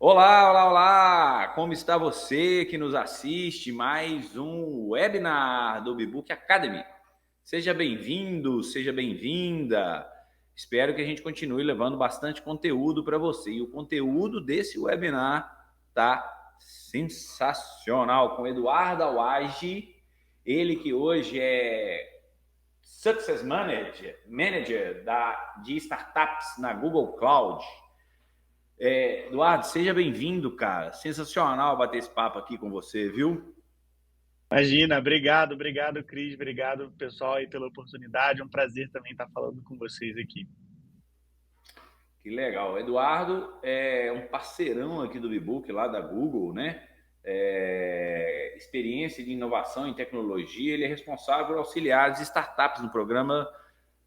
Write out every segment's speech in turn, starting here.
Olá, olá, olá! Como está você que nos assiste? Mais um webinar do Bibook Academy. Seja bem-vindo, seja bem-vinda. Espero que a gente continue levando bastante conteúdo para você. E o conteúdo desse webinar tá sensacional com Eduardo Awagi, ele que hoje é Success Manager de startups na Google Cloud. Eduardo, seja bem-vindo, cara. Sensacional bater esse papo aqui com você, viu? Imagina, obrigado, Cris, obrigado, pessoal, aí pela oportunidade. É um prazer também estar falando com vocês aqui. Que legal. O Eduardo é um parceirão aqui do Bibook, lá da Google, né? Experiência de inovação em tecnologia. Ele é responsável por auxiliar as startups no programa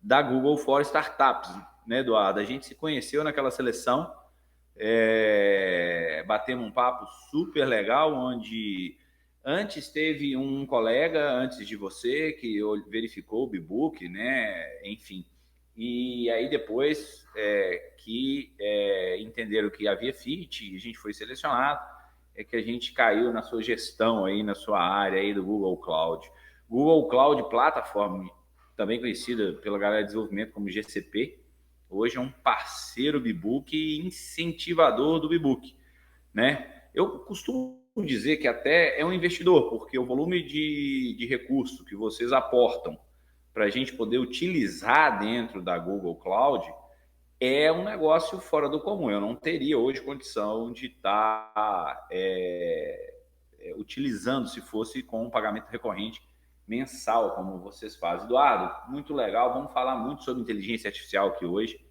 da Google for Startups, né, Eduardo? A gente se conheceu naquela seleção, batemos um papo super legal, onde antes teve um colega antes de você que verificou o Bibook, né? Enfim. E aí depois entenderam que havia fit, a gente foi selecionado, é que a gente caiu na sua gestão aí, na sua área aí do Google Cloud. Google Cloud Platform, também conhecida pela galera de desenvolvimento como GCP, hoje é um parceiro Bibook e incentivador do Bibook, né? Eu costumo dizer que até é um investidor, porque o volume de recurso que vocês aportam para a gente poder utilizar dentro da Google Cloud é um negócio fora do comum. Eu não teria hoje condição de estar utilizando se fosse com um pagamento recorrente mensal, como vocês fazem. Eduardo, muito legal. Vamos falar muito sobre inteligência artificial aqui hoje.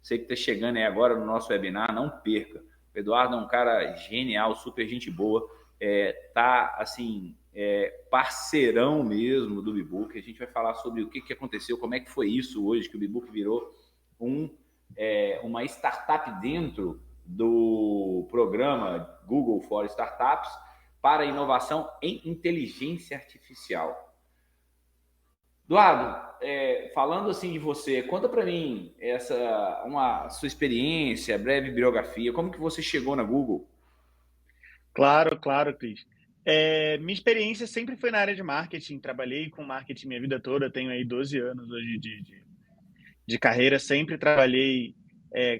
Você que está chegando aí agora no nosso webinar, não perca. O Eduardo é um cara genial, super gente boa. Tá, assim, parceirão mesmo do Bibook. A gente vai falar sobre o que aconteceu, como é que foi isso hoje, que o Bibook virou uma startup dentro do programa Google for Startups para inovação em inteligência artificial. Eduardo, falando assim de você, conta para mim uma sua experiência, breve biografia, como que você chegou na Google? Claro, Cris. Minha experiência sempre foi na área de marketing, trabalhei com marketing minha vida toda, tenho aí 12 anos hoje de carreira, sempre trabalhei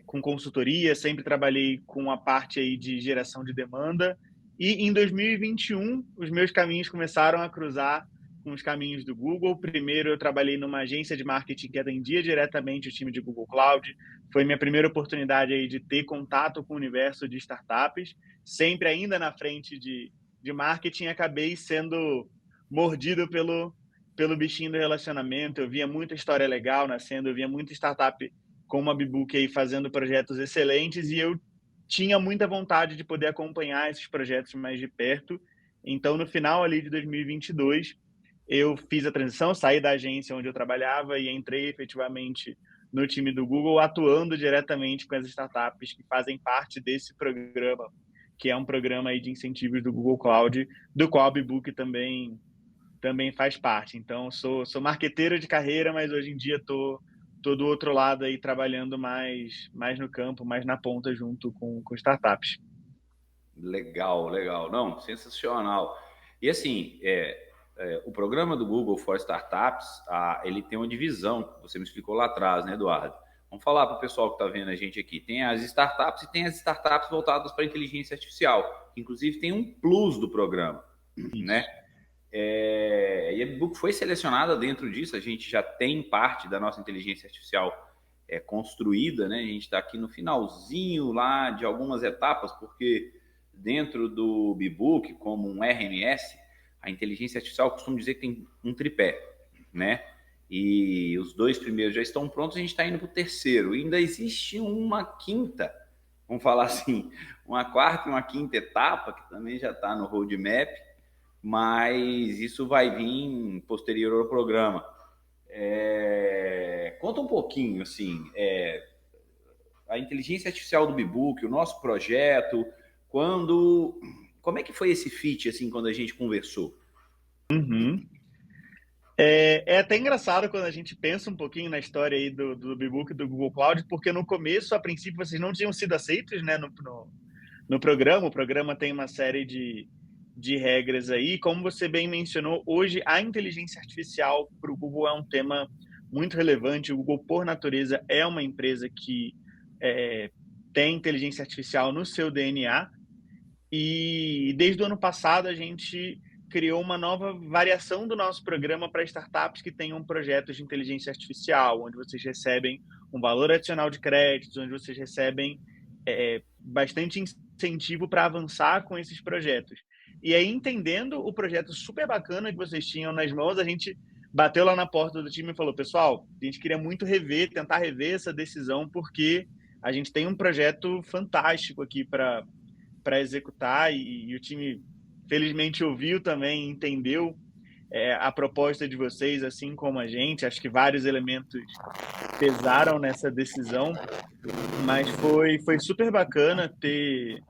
com consultoria, sempre trabalhei com a parte aí de geração de demanda, e em 2021 os meus caminhos começaram a cruzar com os caminhos do Google. Primeiro eu trabalhei numa agência de marketing que atendia diretamente o time de Google Cloud, foi minha primeira oportunidade aí de ter contato com o universo de startups, sempre ainda na frente de marketing, acabei sendo mordido pelo bichinho do relacionamento. Eu via muita história legal nascendo, eu via muita startup como a Bibook aí fazendo projetos excelentes, e eu tinha muita vontade de poder acompanhar esses projetos mais de perto. Então, no final ali de 2022, eu fiz a transição, saí da agência onde eu trabalhava e entrei efetivamente no time do Google, atuando diretamente com as startups que fazem parte desse programa, que é um programa aí de incentivos do Google Cloud, do qual a Bibook também faz parte. Então, sou marqueteiro de carreira, mas hoje em dia tô do outro lado aí trabalhando mais no campo, mais na ponta junto com startups. Legal, legal. Não, sensacional. E assim, o programa do Google for Startups, ele tem uma divisão, que você me explicou lá atrás, né, Eduardo? Vamos falar para o pessoal que está vendo a gente aqui. Tem as startups e tem as startups voltadas para a inteligência artificial. Inclusive tem um plus do programa, né? Isso. E a Book foi selecionada dentro disso. A gente já tem parte da nossa inteligência artificial construída, né? A gente está aqui no finalzinho lá de algumas etapas, porque dentro do Bibook, como um RMS, a inteligência artificial costuma dizer que tem um tripé, né? E os dois primeiros já estão prontos, a gente está indo para o terceiro. E ainda existe uma quinta, vamos falar assim, uma quarta e uma quinta etapa, que também já está no roadmap, mas isso vai vir posterior ao programa. Conta um pouquinho, assim, a inteligência artificial do Bibook, o nosso projeto, quando, como é que foi esse fit, assim, quando a gente conversou? Uhum. É até engraçado quando a gente pensa um pouquinho na história aí do Bibook e do Google Cloud, porque no começo, a princípio, vocês não tinham sido aceitos, né, no programa. O programa tem uma série de regras aí. Como você bem mencionou, hoje a inteligência artificial para o Google é um tema muito relevante. O Google, por natureza, é uma empresa que tem inteligência artificial no seu DNA. E desde o ano passado a gente criou uma nova variação do nosso programa para startups que tenham projetos de inteligência artificial, onde vocês recebem um valor adicional de créditos, onde vocês recebem bastante incentivo para avançar com esses projetos. E aí, entendendo o projeto super bacana que vocês tinham nas mãos, a gente bateu lá na porta do time e falou: pessoal, a gente queria muito tentar rever essa decisão, porque a gente tem um projeto fantástico aqui para executar, e o time felizmente ouviu também, entendeu a proposta de vocês, assim como a gente. Acho que vários elementos pesaram nessa decisão, mas foi super bacana ter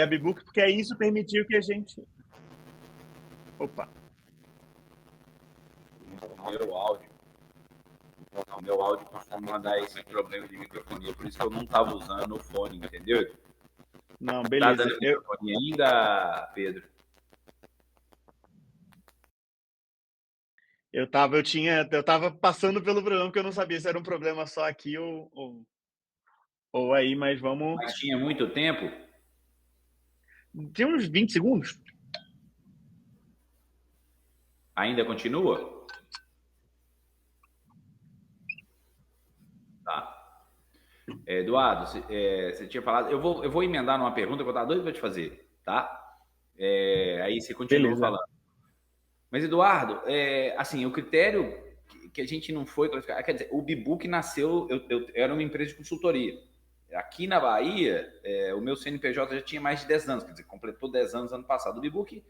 a Bbook, porque aí isso permitiu que a gente... Opa! Meu áudio. O meu áudio costuma dar esse problema de microfonia, por isso que eu não estava usando o fone, entendeu? Não, Tá beleza. dando microfone ainda, Pedro? Eu tava passando pelo problema, porque eu não sabia se era um problema só aqui ou aí, mas vamos... Mas tinha muito tempo? Tem uns 20 segundos? Ainda continua? Tá. Eduardo, você tinha falado. Eu vou emendar numa pergunta que eu estava doido para te fazer, tá? Aí você continua Beleza. falando. Mas, Eduardo, assim, o critério que a gente não foi classificar. Quer dizer, o Bbook nasceu. Eu era uma empresa de consultoria. Aqui na Bahia, o meu CNPJ já tinha mais de 10 anos, quer dizer, completou 10 anos ano passado. O Bbook,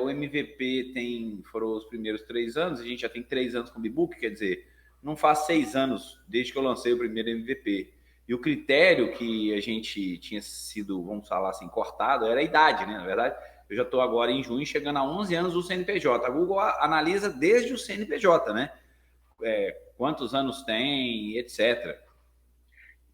o MVP foram os primeiros 3 anos, a gente já tem 3 anos com o Bbook, quer dizer, não faz 6 anos desde que eu lancei o primeiro MVP. E o critério que a gente tinha sido, vamos falar assim, cortado era a idade, né? Na verdade, eu já estou agora em junho, chegando a 11 anos do CNPJ. A Google analisa desde o CNPJ, né? Quantos anos tem, etc.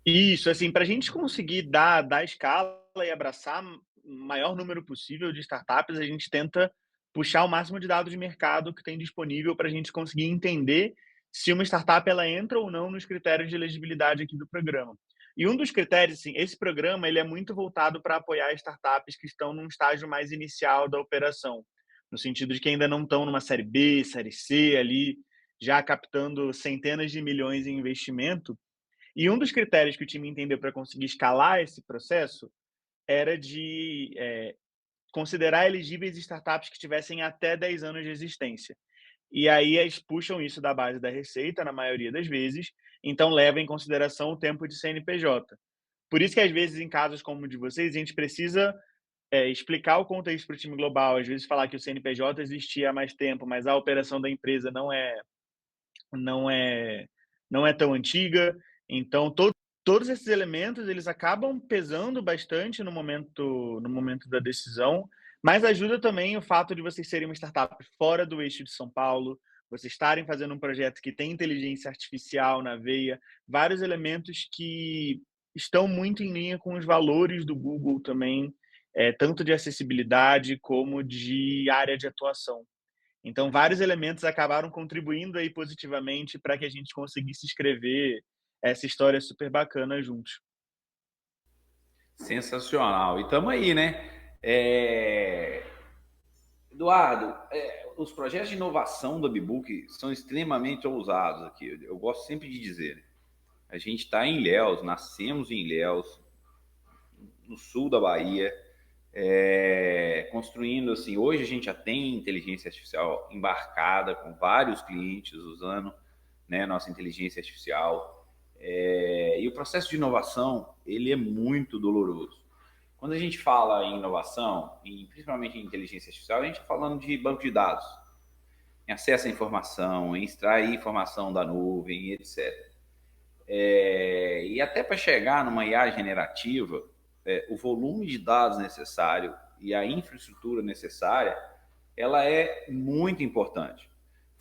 Isso, assim, para a gente conseguir dar escala e abraçar o maior número possível de startups, a gente tenta puxar o máximo de dados de mercado que tem disponível para a gente conseguir entender se uma startup ela entra ou não nos critérios de elegibilidade aqui do programa. E um dos critérios, assim, esse programa ele é muito voltado para apoiar startups que estão num estágio mais inicial da operação, no sentido de que ainda não estão numa série B, série C ali, já captando centenas de milhões em investimento. E um dos critérios que o time entendeu para conseguir escalar esse processo era de considerar elegíveis startups que tivessem até 10 anos de existência. E aí eles puxam isso da base da receita, na maioria das vezes, então leva em consideração o tempo de CNPJ. Por isso que, às vezes, em casos como o de vocês, a gente precisa explicar o contexto para o time global, às vezes falar que o CNPJ existia há mais tempo, mas a operação da empresa não é, não é tão antiga. Então, todos esses elementos eles acabam pesando bastante no momento da decisão, mas ajuda também o fato de vocês serem uma startup fora do eixo de São Paulo, vocês estarem fazendo um projeto que tem inteligência artificial na veia, vários elementos que estão muito em linha com os valores do Google também, tanto de acessibilidade como de área de atuação. Então, vários elementos acabaram contribuindo aí positivamente para que a gente conseguisse escrever essa história super bacana juntos. Sensacional. E estamos aí, né? Eduardo, os projetos de inovação do Bbook são extremamente ousados aqui. Eu gosto sempre de dizer, né? A gente está em Ilhéus, nascemos em Ilhéus, no sul da Bahia, construindo assim. Hoje a gente já tem inteligência artificial embarcada com vários clientes usando, né, nossa inteligência artificial. E o processo de inovação ele é muito doloroso. Quando a gente fala em inovação, principalmente em inteligência artificial, a gente está falando de banco de dados, em acesso à informação, em extrair informação da nuvem, etc. E até para chegar numa IA generativa, o volume de dados necessário e a infraestrutura necessária, ela é muito importante.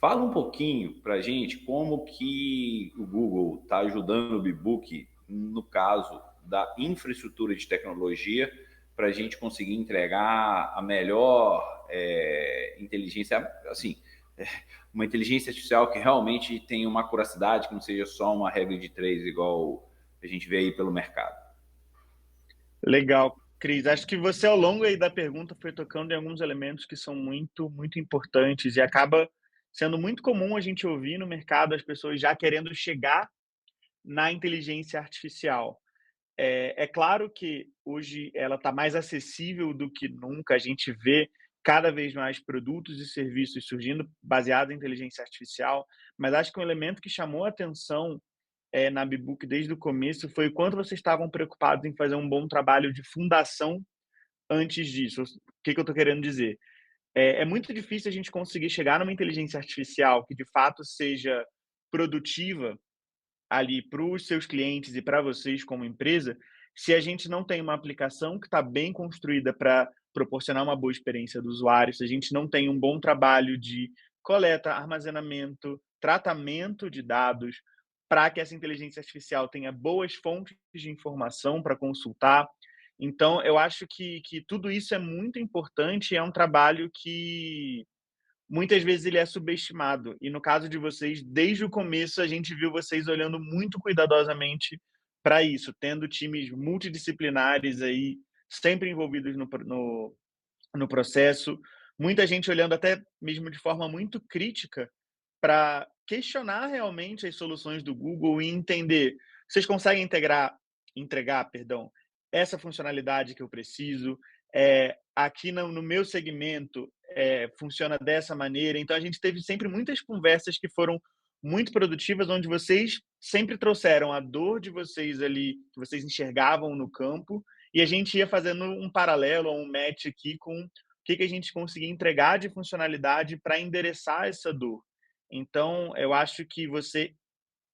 Fala um pouquinho para a gente como que o Google está ajudando o Bbook no caso da infraestrutura de tecnologia para a gente conseguir entregar a melhor inteligência, assim, uma inteligência artificial que realmente tenha uma acuracidade, que não seja só uma regra de três, igual a gente vê aí pelo mercado. Legal, Cris. Acho que você, ao longo aí da pergunta, foi tocando em alguns elementos que são muito, muito importantes e acaba sendo muito comum a gente ouvir no mercado as pessoas já querendo chegar na inteligência artificial. É claro que hoje ela está mais acessível do que nunca, a gente vê cada vez mais produtos e serviços surgindo baseados em inteligência artificial, mas acho que um elemento que chamou a atenção na Bibook desde o começo foi o quanto vocês estavam preocupados em fazer um bom trabalho de fundação antes disso. O que eu estou querendo dizer? É muito difícil a gente conseguir chegar numa inteligência artificial que de fato seja produtiva ali para os seus clientes e para vocês como empresa, se a gente não tem uma aplicação que está bem construída para proporcionar uma boa experiência do usuário, se a gente não tem um bom trabalho de coleta, armazenamento, tratamento de dados, para que essa inteligência artificial tenha boas fontes de informação para consultar. Então, eu acho que tudo isso é muito importante, é um trabalho que muitas vezes ele é subestimado. E no caso de vocês, desde o começo a gente viu vocês olhando muito cuidadosamente para isso, tendo times multidisciplinares aí, sempre envolvidos no processo, muita gente olhando até mesmo de forma muito crítica para questionar realmente as soluções do Google e entender, vocês conseguem entregar, perdão, essa funcionalidade que eu preciso, aqui no meu segmento, funciona dessa maneira. Então a gente teve sempre muitas conversas que foram muito produtivas, onde vocês sempre trouxeram a dor de vocês ali, que vocês enxergavam no campo, e a gente ia fazendo um paralelo, um match aqui com o que a gente conseguia entregar de funcionalidade para endereçar essa dor. Então, eu acho que você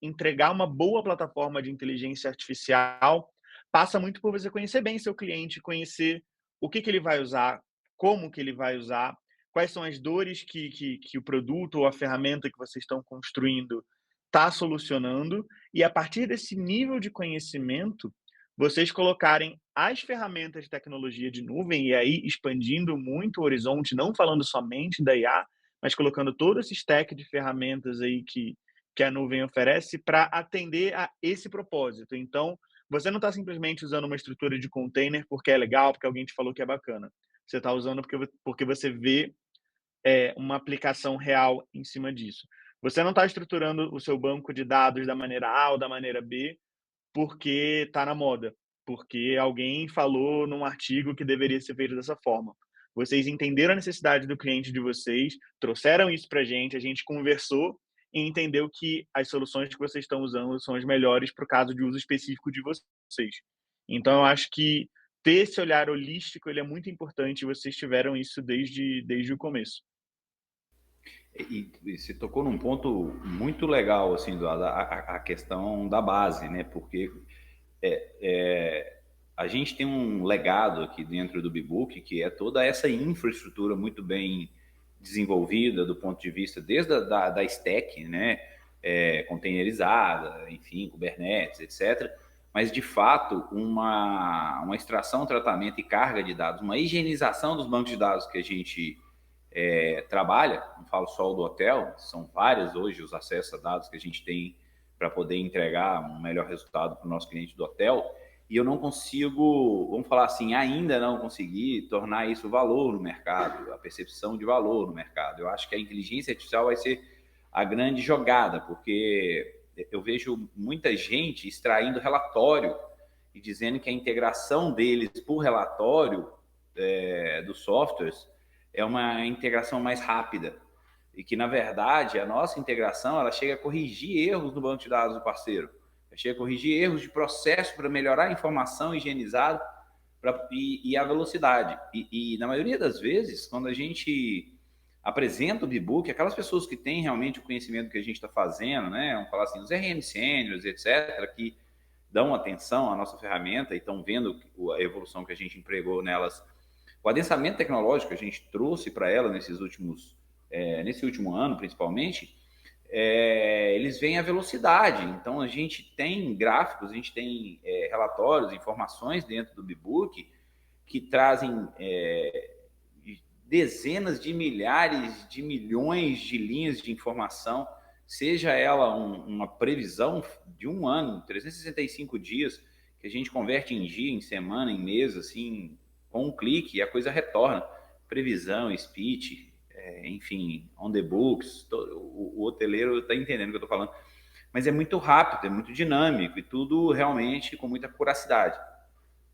entregar uma boa plataforma de inteligência artificial passa muito por você conhecer bem seu cliente, conhecer o que ele vai usar, como que ele vai usar, quais são as dores que o produto ou a ferramenta que vocês estão construindo está solucionando, e a partir desse nível de conhecimento, vocês colocarem as ferramentas de tecnologia de nuvem, e aí expandindo muito o horizonte, não falando somente da IA, mas colocando todo esse stack de ferramentas aí que a nuvem oferece para atender a esse propósito. Então, você não está simplesmente usando uma estrutura de container porque é legal, porque alguém te falou que é bacana. Você está usando porque você vê uma aplicação real em cima disso. Você não está estruturando o seu banco de dados da maneira A ou da maneira B porque está na moda, porque alguém falou num artigo que deveria ser feito dessa forma. Vocês entenderam a necessidade do cliente de vocês, trouxeram isso para a gente conversou e entendeu que as soluções que vocês estão usando são as melhores para o caso de uso específico de vocês. Então, eu acho que ter esse olhar holístico ele é muito importante e vocês tiveram isso desde o começo. E você tocou num ponto muito legal, assim, a questão da base, né? Porque a gente tem um legado aqui dentro do Bibook, que é toda essa infraestrutura muito bem desenvolvida do ponto de vista desde da stack, né? Containerizada, enfim, Kubernetes, etc. Mas, de fato, uma extração, tratamento e carga de dados, uma higienização dos bancos de dados que a gente trabalha, não falo só do hotel, são vários hoje os acessos a dados que a gente tem para poder entregar um melhor resultado para o nosso cliente do hotel, e eu não consigo, vamos falar assim, ainda não consegui tornar isso valor no mercado, a percepção de valor no mercado. Eu acho que a inteligência artificial vai ser a grande jogada, porque eu vejo muita gente extraindo relatório e dizendo que a integração deles por relatório dos softwares é uma integração mais rápida e que, na verdade, a nossa integração ela chega a corrigir erros do banco de dados do parceiro, ela chega a corrigir erros de processo para melhorar a informação higienizada e a velocidade. Na maioria das vezes, quando a gente apresenta o Bibook, aquelas pessoas que têm realmente o conhecimento que a gente está fazendo, né, vamos falar assim, os RM sêniores, etc., que dão atenção à nossa ferramenta e estão vendo a evolução que a gente empregou nelas, o adensamento tecnológico que a gente trouxe para ela nesse último ano, principalmente, eles veem a velocidade. Então, a gente tem gráficos, a gente tem relatórios, informações dentro do Bbook que trazem dezenas de milhares de milhões de linhas de informação, seja ela uma previsão de um ano, 365 dias, que a gente converte em dia, em semana, em mês, assim, com um clique, e a coisa retorna. Previsão, speech, enfim, on the books, o hoteleiro está entendendo o que eu estou falando. Mas é muito rápido, é muito dinâmico e tudo realmente com muita curacidade.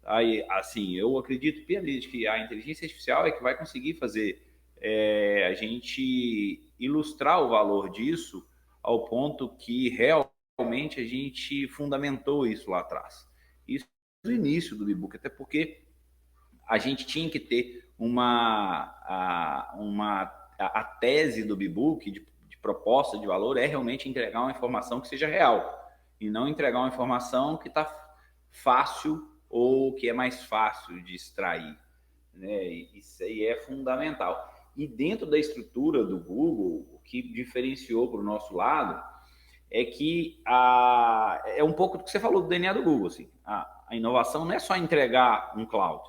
Aí, assim, eu acredito piamente que a inteligência artificial é que vai conseguir fazer a gente ilustrar o valor disso ao ponto que realmente a gente fundamentou isso lá atrás. Isso no início do Bbook, até porque a gente tinha que ter a tese do Bbook de proposta de valor é realmente entregar uma informação que seja real e não entregar uma informação que está fácil ou que é mais fácil de extrair, né? Isso aí é fundamental. E dentro da estrutura do Google, o que diferenciou para o nosso lado é que é um pouco do que você falou do DNA do Google. Assim, a inovação não é só entregar um cloud,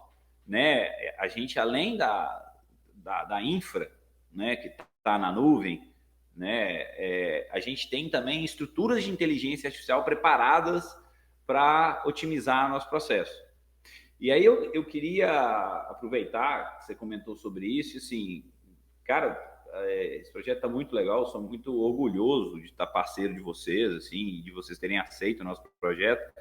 né? A gente, além da infra, né, que está na nuvem, né, a gente tem também estruturas de inteligência artificial preparadas para otimizar nosso processo. E aí eu queria aproveitar que você comentou sobre isso, assim, cara, esse projeto está muito legal, sou muito orgulhoso de estar parceiro de vocês, assim, de vocês terem aceito o nosso projeto.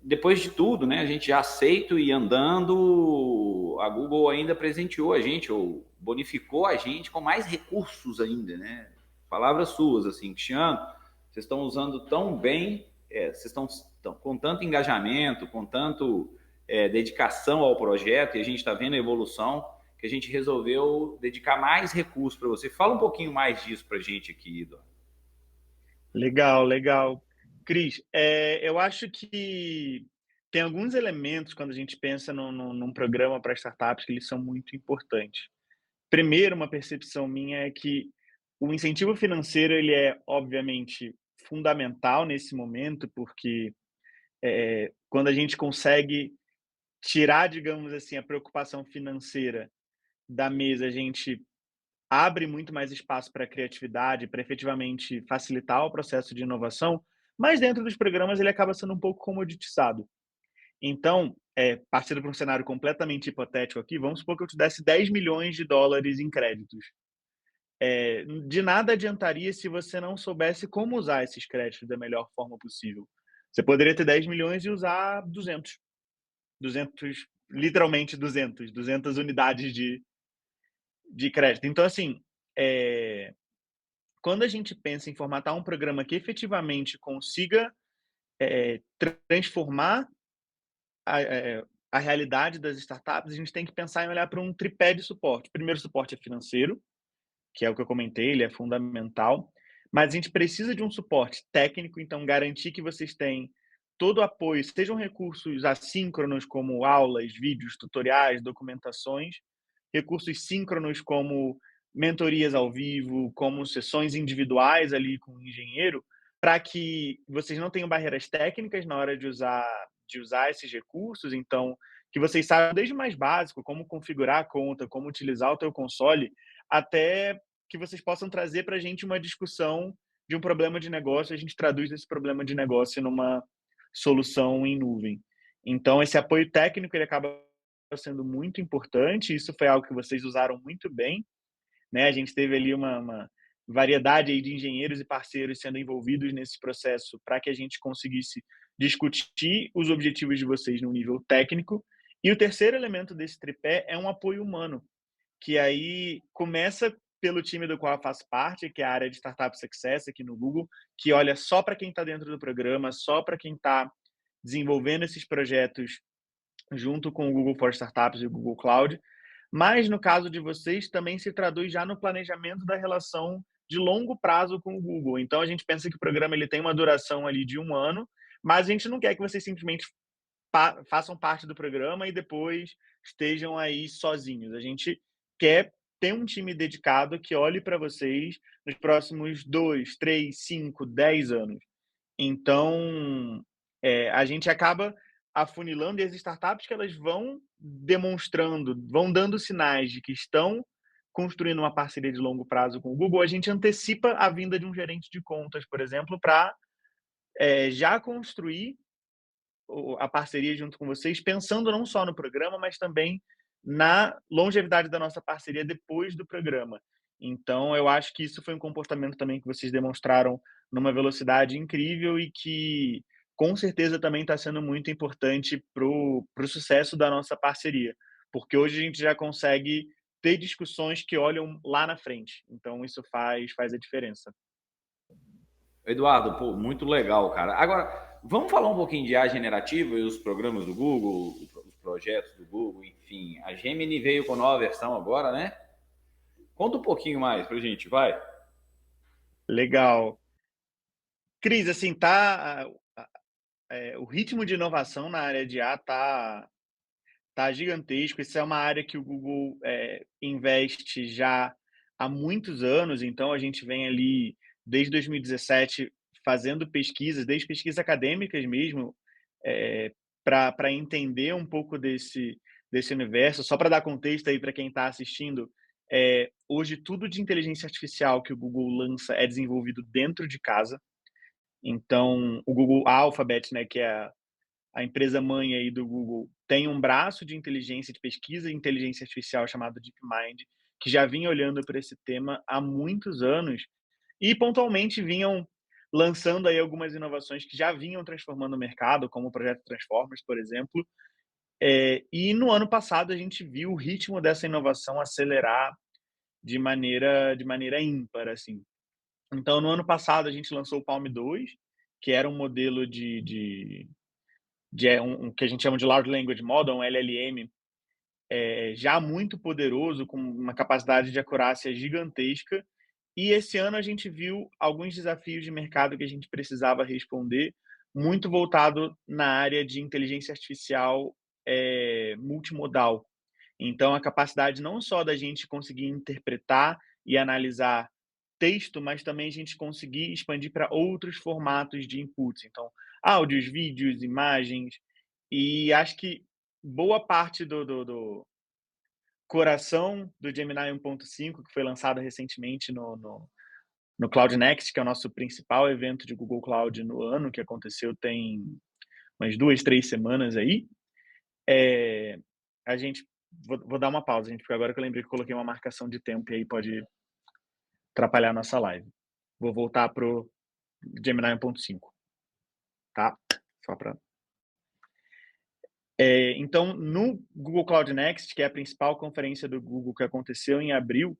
Depois de tudo, né, a gente já aceito e andando, a Google ainda presenteou a gente, ou bonificou a gente com mais recursos ainda, né? Palavras suas, assim, Cristiano, vocês estão usando tão bem, vocês estão com tanto engajamento, com tanto dedicação ao projeto, e a gente está vendo a evolução, que a gente resolveu dedicar mais recursos para você. Fala um pouquinho mais disso para a gente aqui, Eduardo. Legal, legal. Cris, eu acho que tem alguns elementos quando a gente pensa num programa para startups que eles são muito importantes. Primeiro, uma percepção minha é que o incentivo financeiro ele é, obviamente, fundamental nesse momento, porque quando a gente consegue tirar, digamos assim, a preocupação financeira da mesa, a gente abre muito mais espaço para a criatividade, para efetivamente facilitar o processo de inovação, mas dentro dos programas ele acaba sendo um pouco comoditizado. Então, partindo para um cenário completamente hipotético aqui, vamos supor que eu te desse 10 milhões de dólares em créditos. De nada adiantaria se você não soubesse como usar esses créditos da melhor forma possível. Você poderia ter 10 milhões e usar 200, 200, literalmente 200 unidades de crédito. Então, assim, quando a gente pensa em formatar um programa que efetivamente consiga transformar a realidade das startups, a gente tem que pensar em olhar para um tripé de suporte. O primeiro suporte é financeiro, que é o que eu comentei, ele é fundamental, mas a gente precisa de um suporte técnico, então garantir que vocês têm todo o apoio, sejam recursos assíncronos como aulas, vídeos, tutoriais, documentações, recursos síncronos como mentorias ao vivo, como sessões individuais ali com o engenheiro, para que vocês não tenham barreiras técnicas na hora de usar esses recursos, então que vocês saibam desde o mais básico, como configurar a conta, como utilizar o teu console, até que vocês possam trazer para a gente uma discussão de um problema de negócio, a gente traduz esse problema de negócio numa solução em nuvem. Então, esse apoio técnico ele acaba sendo muito importante, isso foi algo que vocês usaram muito bem, né? A gente teve ali uma variedade aí de engenheiros e parceiros sendo envolvidos nesse processo para que a gente conseguisse discutir os objetivos de vocês no nível técnico. E o terceiro elemento desse tripé é um apoio humano, que aí começa pelo time do qual eu faço parte, que é a área de Startup Success aqui no Google, que olha só para quem está dentro do programa, só para quem está desenvolvendo esses projetos junto com o Google for Startups e o Google Cloud. Mas no caso de vocês, também se traduz já no planejamento da relação de longo prazo com o Google. Então a gente pensa que o programa ele tem uma duração ali de 1 ano, mas a gente não quer que vocês simplesmente façam parte do programa e depois estejam aí sozinhos. A gente quer ter um time dedicado que olhe para vocês nos próximos 2, 3, 5, 10 anos. Então, a gente acaba afunilando, e as startups que elas vão demonstrando, vão dando sinais de que estão construindo uma parceria de longo prazo com o Google, a gente antecipa a vinda de um gerente de contas, por exemplo, para já construir a parceria junto com vocês, pensando não só no programa, mas também na longevidade da nossa parceria depois do programa. Então, eu acho que isso foi um comportamento também que vocês demonstraram numa velocidade incrível e que, com certeza, também está sendo muito importante para o sucesso da nossa parceria, porque hoje a gente já consegue ter discussões que olham lá na frente. Então, isso faz a diferença. Eduardo, pô, muito legal, cara. Agora, vamos falar um pouquinho de IA generativa e os programas do Google, os projetos do Google, enfim. A Gemini veio com nova versão agora, né? Conta um pouquinho mais pra gente, vai. Legal. Cris, assim, o ritmo de inovação na área de IA tá gigantesco. Isso é uma área que o Google investe já há muitos anos, então a gente vem ali desde 2017 fazendo pesquisas, desde pesquisas acadêmicas mesmo, para entender um pouco desse universo. Só para dar contexto aí para quem está assistindo, hoje tudo de inteligência artificial que o Google lança é desenvolvido dentro de casa. Então, o Google Alphabet, né, que é a empresa mãe aí do Google, tem um braço de inteligência, de pesquisa e inteligência artificial chamado DeepMind, que já vinha olhando para esse tema há muitos anos e pontualmente vinham lançando aí algumas inovações que já vinham transformando o mercado, como o projeto Transformers, por exemplo. E no ano passado a gente viu o ritmo dessa inovação acelerar de maneira ímpar, assim. Então, no ano passado, a gente lançou o Palm 2, que era um modelo um que a gente chama de Large Language Model, um LLM, já muito poderoso, com uma capacidade de acurácia gigantesca. E esse ano a gente viu alguns desafios de mercado que a gente precisava responder, muito voltado na área de inteligência artificial multimodal. Então, a capacidade não só da gente conseguir interpretar e analisar texto, mas também a gente conseguir expandir para outros formatos de inputs. Então, áudios, vídeos, imagens. E acho que boa parte do coração do Gemini 1.5, que foi lançado recentemente no Cloud Next, que é o nosso principal evento de Google Cloud no ano, que aconteceu tem umas 2, 3 semanas aí. A gente vou dar uma pausa, gente, porque agora que eu lembrei que eu coloquei uma marcação de tempo e aí pode atrapalhar a nossa live. Vou voltar pro Gemini 1.5, tá? Só para. Então, no Google Cloud Next, que é a principal conferência do Google que aconteceu em abril,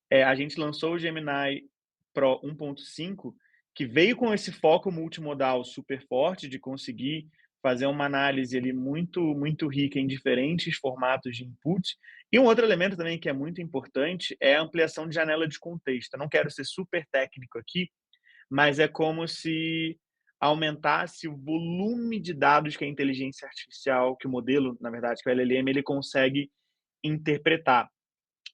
a gente lançou o Gemini Pro 1.5, que veio com esse foco multimodal super forte de conseguir fazer uma análise ali muito, muito rica em diferentes formatos de input. E um outro elemento também que é muito importante é a ampliação de janela de contexto. Eu não quero ser super técnico aqui, mas é como se aumentasse o volume de dados que a inteligência artificial, que o modelo, na verdade, que o LLM, ele consegue interpretar.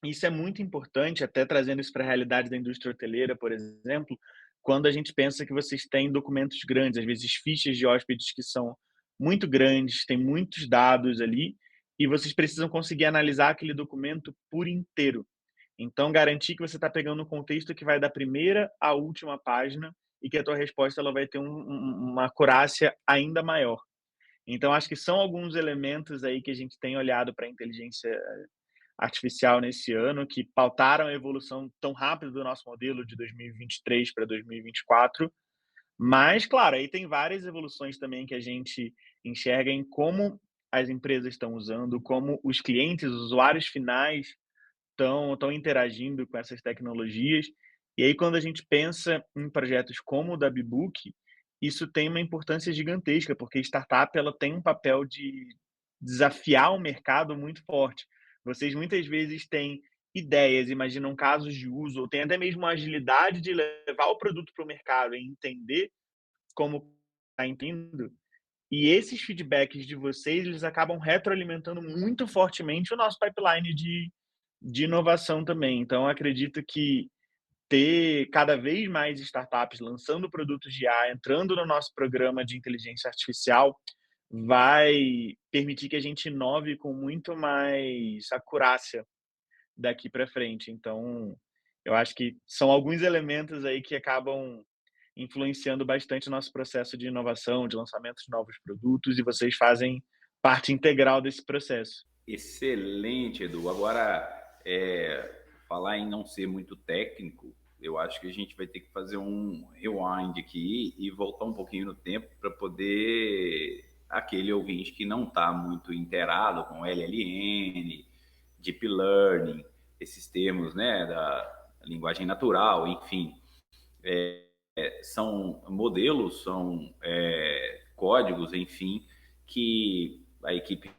Isso é muito importante, até trazendo isso para a realidade da indústria hoteleira, por exemplo, quando a gente pensa que vocês têm documentos grandes, às vezes fichas de hóspedes que são muito grandes, tem muitos dados ali, e vocês precisam conseguir analisar aquele documento por inteiro. Então, garantir que você está pegando um contexto que vai da primeira à última página e que a tua resposta ela vai ter uma acurácia ainda maior. Então, acho que são alguns elementos aí que a gente tem olhado para a inteligência artificial nesse ano, que pautaram a evolução tão rápida do nosso modelo de 2023 para 2024. Mas, claro, aí tem várias evoluções também que a gente enxerga em como as empresas estão usando, como os clientes, os usuários finais estão interagindo com essas tecnologias. E aí, quando a gente pensa em projetos como o da Bbook, isso tem uma importância gigantesca, porque startup ela tem um papel de desafiar o mercado muito forte. Vocês muitas vezes têm ideias, imaginam casos de uso, ou têm até mesmo a agilidade de levar o produto para o mercado e entender como está indo. E esses feedbacks de vocês, eles acabam retroalimentando muito fortemente o nosso pipeline de inovação também. Então, acredito que ter cada vez mais startups lançando produtos de IA, entrando no nosso programa de inteligência artificial, vai permitir que a gente inove com muito mais acurácia daqui para frente. Então, eu acho que são alguns elementos aí que acabam influenciando bastante o nosso processo de inovação, de lançamento de novos produtos, e vocês fazem parte integral desse processo. Excelente, Edu. Agora, falar em não ser muito técnico, eu acho que a gente vai ter que fazer um rewind aqui e voltar um pouquinho no tempo para poder aquele ouvinte que não está muito inteirado com LLM, Deep Learning, esses termos, né, da linguagem natural, enfim, são modelos, são códigos, enfim, que a equipe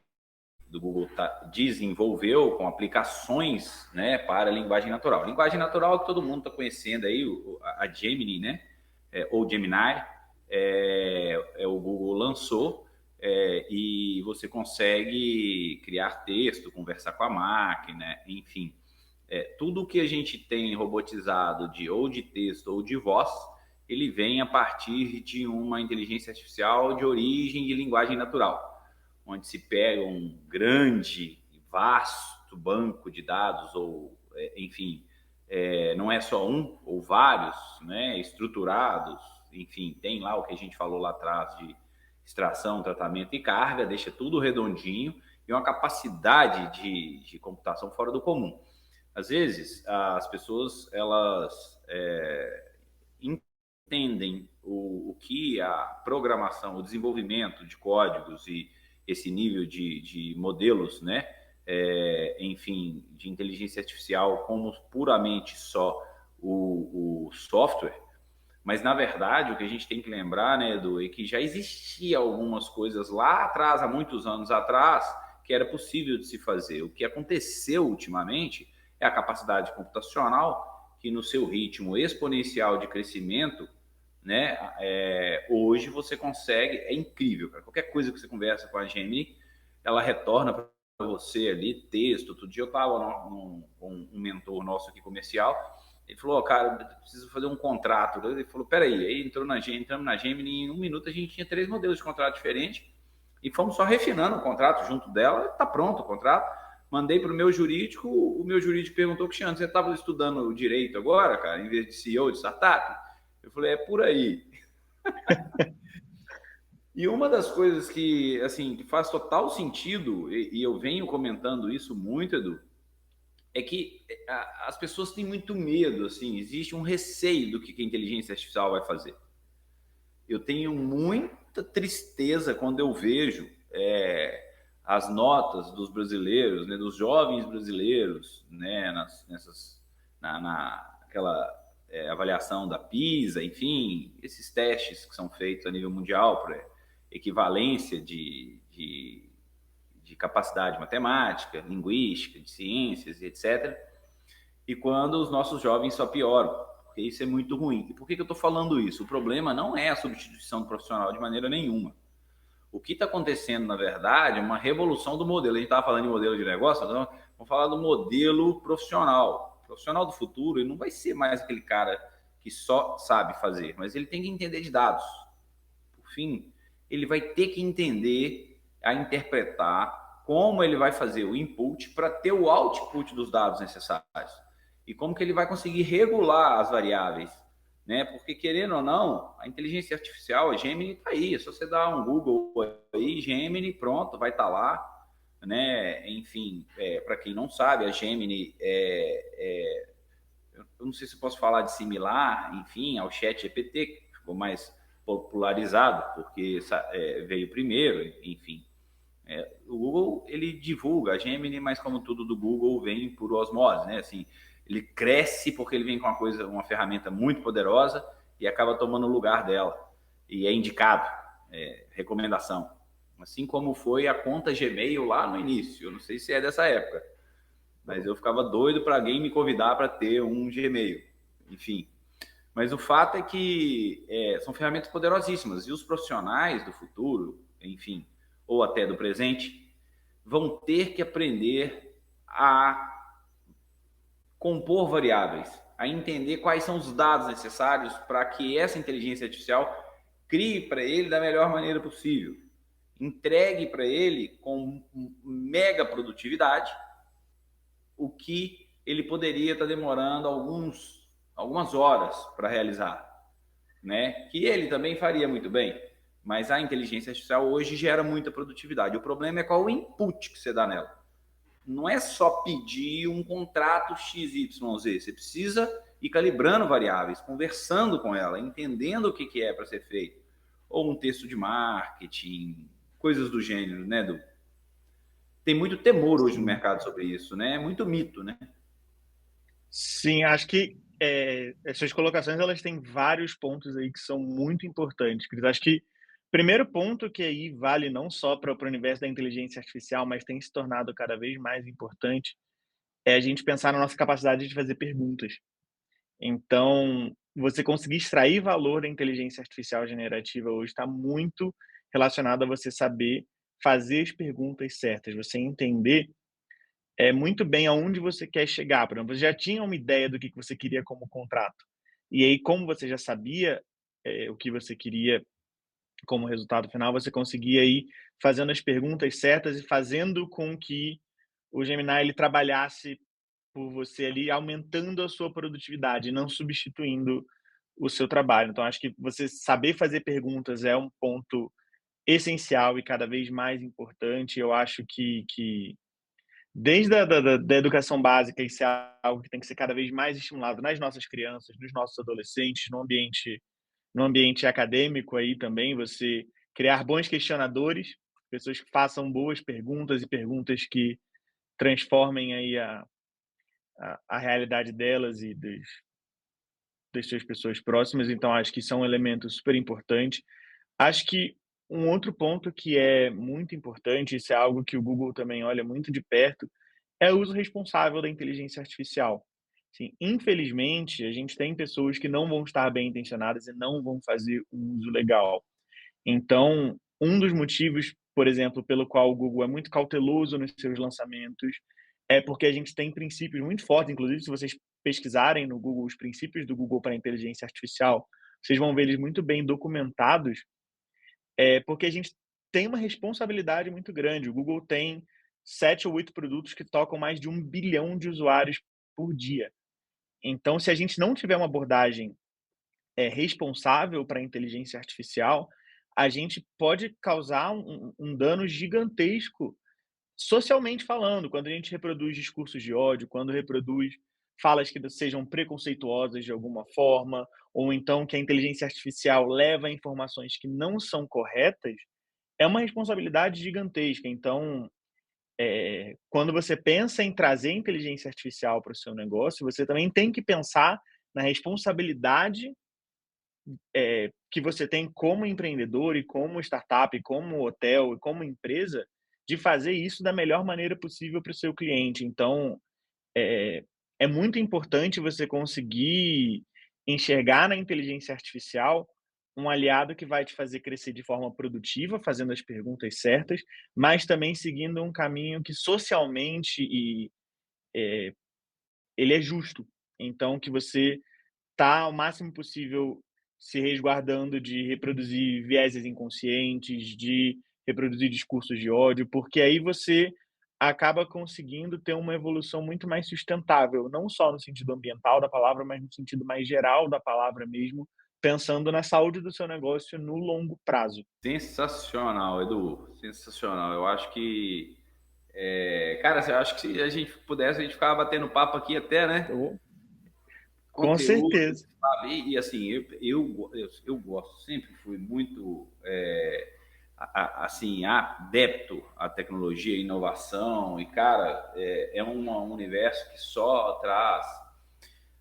do Google desenvolveu com aplicações, né, para a linguagem natural. Linguagem natural que todo mundo está conhecendo aí, a Gemini, né, ou Gemini, o Google lançou, e você consegue criar texto, conversar com a máquina, enfim. Tudo que a gente tem robotizado ou de texto ou de voz, ele vem a partir de uma inteligência artificial de origem de linguagem natural, onde se pega um grande, vasto banco de dados, ou, enfim, não é só um, ou vários, né, estruturados, enfim, tem lá o que a gente falou lá atrás de extração, tratamento e carga, deixa tudo redondinho e uma capacidade de computação fora do comum. Às vezes, as pessoas, elas entendem o que a programação, o desenvolvimento de códigos e esse nível de modelos, né? Enfim, de inteligência artificial como puramente só o software, mas na verdade o que a gente tem que lembrar, né, Edu, é que já existia algumas coisas lá atrás, há muitos anos atrás, que era possível de se fazer. O que aconteceu ultimamente é a capacidade computacional que no seu ritmo exponencial de crescimento, né? Hoje você consegue, é incrível, cara. Qualquer coisa que você conversa com a Gemini, ela retorna para você ali texto. Outro dia eu estava com um mentor nosso aqui comercial, ele falou, oh, cara, preciso fazer um contrato. Ele falou, peraí, aí entramos na Gemini e em um minuto a gente tinha 3 modelos de contrato diferentes e fomos só refinando o contrato junto dela, tá pronto o contrato. Mandei para o meu jurídico, o meu jurídico perguntou, Cristiano, você estava estudando direito agora, cara, em vez de CEO de startup? Eu falei, é por aí. E uma das coisas que, assim, que faz total sentido, e eu venho comentando isso muito, Edu, é que as pessoas têm muito medo, assim, existe um receio do que a inteligência artificial vai fazer. Eu tenho muita tristeza quando eu vejo as notas dos brasileiros, né, dos jovens brasileiros, né, naquela avaliação da PISA, enfim, esses testes que são feitos a nível mundial para equivalência de capacidade matemática, linguística, de ciências, etc. E quando os nossos jovens só pioram, porque isso é muito ruim. E por que eu estou falando isso? O problema não é a substituição do profissional de maneira nenhuma. O que está acontecendo, na verdade, é uma revolução do modelo. A gente estava falando de modelo de negócio, então vamos falar do modelo profissional. O profissional do futuro, ele não vai ser mais aquele cara que só sabe fazer, mas ele tem que entender de dados. Por fim, ele vai ter que entender a interpretar como ele vai fazer o input para ter o output dos dados necessários. E como que ele vai conseguir regular as variáveis, né? Porque, querendo ou não, a inteligência artificial, a Gemini está aí. É só você dar um Google aí, Gemini, pronto, vai estar lá, né? Enfim, para quem não sabe, a Gemini eu não sei se eu posso falar de similar, enfim, ao Chat GPT, que ficou mais popularizado, porque veio primeiro, enfim. O Google, ele divulga a Gemini, mas como tudo do Google vem por osmose, né? Assim, ele cresce porque ele vem com uma ferramenta muito poderosa e acaba tomando o lugar dela. E é indicado, recomendação. Assim como foi a conta Gmail lá no início. Eu não sei se é dessa época, mas eu ficava doido para alguém me convidar para ter um Gmail. Enfim. Mas o fato é que são ferramentas poderosíssimas e os profissionais do futuro, enfim, ou até do presente, vão ter que aprender a compor variáveis, a entender quais são os dados necessários para que essa inteligência artificial crie para ele da melhor maneira possível, entregue para ele com mega produtividade o que ele poderia estar demorando algumas horas para realizar, né? Que ele também faria muito bem, mas a inteligência artificial hoje gera muita produtividade. O problema é qual o input que você dá nela. Não é só pedir um contrato XYZ, você precisa ir calibrando variáveis, conversando com ela, entendendo o que é para ser feito. Ou um texto de marketing, coisas do gênero, né, Du? Tem muito temor hoje no Sim. mercado sobre isso, né? Muito mito, né? Sim, acho que essas colocações elas têm vários pontos aí que são muito importantes, Cris. Acho que o primeiro ponto que aí vale não só para o universo da inteligência artificial, mas tem se tornado cada vez mais importante, é a gente pensar na nossa capacidade de fazer perguntas. Então, você conseguir extrair valor da inteligência artificial generativa hoje está muito relacionado a você saber fazer as perguntas certas, você entender muito bem aonde você quer chegar. Por exemplo, você já tinha uma ideia do que você queria como contrato. E aí, como você já sabia o que você queria como resultado final, você conseguia ir fazendo as perguntas certas e fazendo com que o Gemini ele trabalhasse por você ali, aumentando a sua produtividade, não substituindo o seu trabalho. Então, acho que você saber fazer perguntas é um ponto essencial e cada vez mais importante. Eu acho que desde a da educação básica, isso é algo que tem que ser cada vez mais estimulado nas nossas crianças, nos nossos adolescentes, no ambiente acadêmico aí também, você criar bons questionadores, pessoas que façam boas perguntas e perguntas que transformem aí a realidade delas e das suas pessoas próximas. Então acho que isso é um elemento super importante. Acho que um outro ponto que é muito importante, isso é algo que o Google também olha muito de perto, é o uso responsável da inteligência artificial. Sim, infelizmente, a gente tem pessoas que não vão estar bem intencionadas e não vão fazer um uso legal. Então, um dos motivos, por exemplo, pelo qual o Google é muito cauteloso nos seus lançamentos, é porque a gente tem princípios muito fortes, inclusive se vocês pesquisarem no Google os princípios do Google para a inteligência artificial, vocês vão ver eles muito bem documentados, porque a gente tem uma responsabilidade muito grande. O Google tem 7 ou 8 produtos que tocam mais de 1 bilhão de usuários por dia. Então, se a gente não tiver uma abordagem responsável para a inteligência artificial, a gente pode causar um dano gigantesco socialmente falando, quando a gente reproduz discursos de ódio, quando reproduz falas que sejam preconceituosas de alguma forma, ou então que a inteligência artificial leva informações que não são corretas, é uma responsabilidade gigantesca. Então, quando você pensa em trazer inteligência artificial para o seu negócio, você também tem que pensar na responsabilidade que você tem como empreendedor e como startup, e como hotel e como empresa, de fazer isso da melhor maneira possível para o seu cliente. Então, é é muito importante você conseguir enxergar na inteligência artificial um aliado que vai te fazer crescer de forma produtiva, fazendo as perguntas certas, mas também seguindo um caminho que socialmente ele é justo. Então que você tá ao máximo possível se resguardando de reproduzir vieses inconscientes, de reproduzir discursos de ódio, porque aí você acaba conseguindo ter uma evolução muito mais sustentável, não só no sentido ambiental da palavra, mas no sentido mais geral da palavra mesmo, pensando na saúde do seu negócio no longo prazo. Sensacional, Edu. Sensacional. Eu acho que, cara, eu acho que se a gente pudesse, a gente ficava batendo papo aqui até, né? Eu, com Conteúdo, certeza. sabe? E assim, eu gosto, sempre fui muito, assim, adepto à tecnologia e inovação. E, cara, é um universo que só traz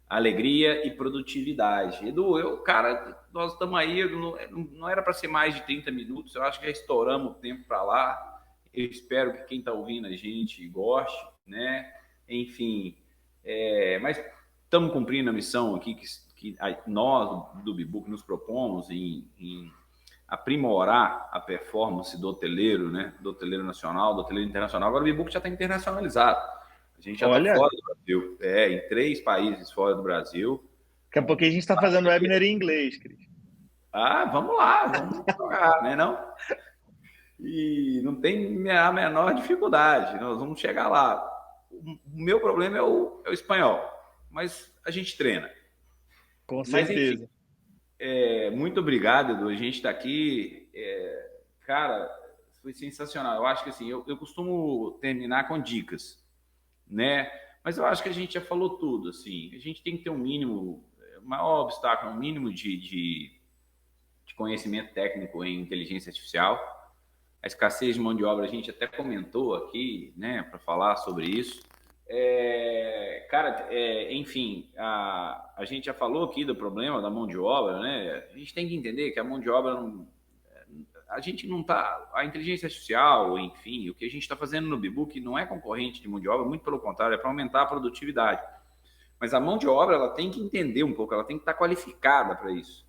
alegria e produtividade. Edu, cara, nós estamos aí, não era para ser mais de 30 minutos, eu acho que já estouramos o tempo para lá. Eu espero que quem está ouvindo a gente goste, né? Enfim, mas estamos cumprindo a missão aqui que nós do Bibook nos propomos em aprimorar a performance do hoteleiro, né? Do hoteleiro nacional, do hoteleiro internacional. Agora o Bibook já está internacionalizado. A gente já está Olha, fora do em 3 países fora do Brasil. Daqui a pouquinho a gente está fazendo webinar em inglês, Cris. Ah, vamos lá, vamos jogar, né, não? E não tem a menor dificuldade, nós vamos chegar lá. O meu problema é o espanhol, mas a gente treina. Com Mas, enfim, certeza. muito obrigado, Edu. A gente está aqui. Cara, foi sensacional. Eu acho que assim, eu costumo terminar com dicas, né? Mas eu acho que a gente já falou tudo, assim. A gente tem que ter um mínimo, o maior obstáculo, um mínimo de conhecimento técnico em inteligência artificial. A escassez de mão de obra a gente até comentou aqui, né, para falar sobre isso. Cara, enfim, a gente já falou aqui do problema da mão de obra, né? A gente tem que entender que a mão de obra não, a gente não está, a inteligência artificial, enfim, o que a gente está fazendo no Bibook não é concorrente de mão de obra, muito pelo contrário, é para aumentar a produtividade. Mas a mão de obra ela tem que entender um pouco, ela tem que estar qualificada para isso,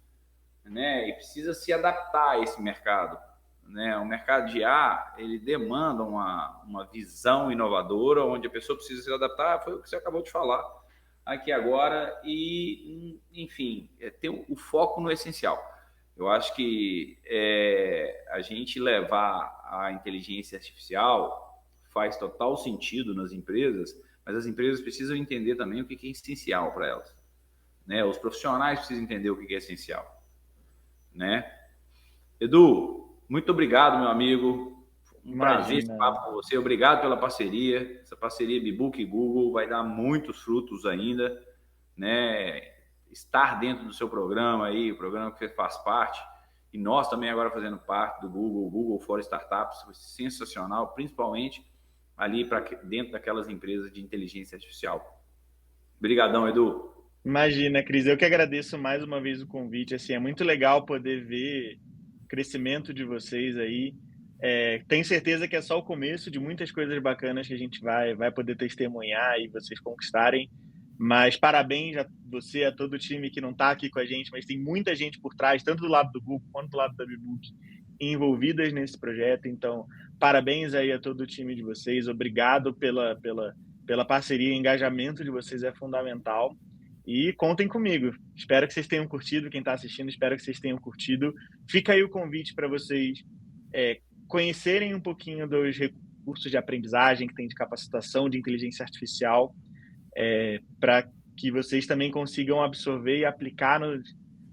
né? E precisa se adaptar a esse mercado, né? O mercado de IA ele demanda uma visão inovadora, onde a pessoa precisa se adaptar. Foi o que você acabou de falar aqui agora e, enfim, ter o foco no essencial. Eu acho que a gente levar a inteligência artificial faz total sentido nas empresas, mas as empresas precisam entender também o que é essencial para elas, né? Os profissionais precisam entender o que é essencial, né? Edu, muito obrigado, meu amigo. Um prazer esse Imagina. papo com você. Obrigado pela parceria. Essa parceria Bibook e Google vai dar muitos frutos ainda, né? Estar dentro do seu programa aí, o programa que você faz parte, e nós também agora fazendo parte do Google for Startups, foi sensacional, principalmente ali para dentro daquelas empresas de inteligência artificial. Obrigadão, Edu. Imagina, Cris. Eu que agradeço mais uma vez o convite. Assim, é muito legal poder ver o crescimento de vocês aí. Tenho certeza que é só o começo de muitas coisas bacanas que a gente vai poder testemunhar e vocês conquistarem. Mas parabéns a você, a todo o time que não está aqui com a gente, mas tem muita gente por trás, tanto do lado do Google quanto do lado da Bibook, envolvidas nesse projeto. Então, parabéns aí a todo o time de vocês. Obrigado pela parceria, o engajamento de vocês é fundamental. E contem comigo. Espero que vocês tenham curtido, quem está assistindo, espero que vocês tenham curtido. Fica aí o convite para vocês conhecerem um pouquinho dos recursos de aprendizagem que tem de capacitação de inteligência artificial, para que vocês também consigam absorver e aplicar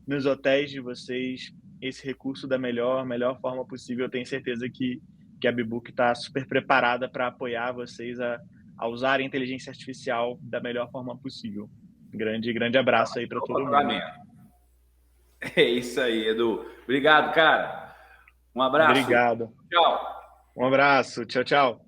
nos hotéis de vocês esse recurso da melhor forma possível. Eu tenho certeza que a Bibook está super preparada para apoiar vocês a usar a inteligência artificial da melhor forma possível. Grande abraço aí para todo mundo. É isso aí, Edu. Obrigado, cara. Um abraço. Obrigado. Tchau. Um abraço. Tchau, tchau.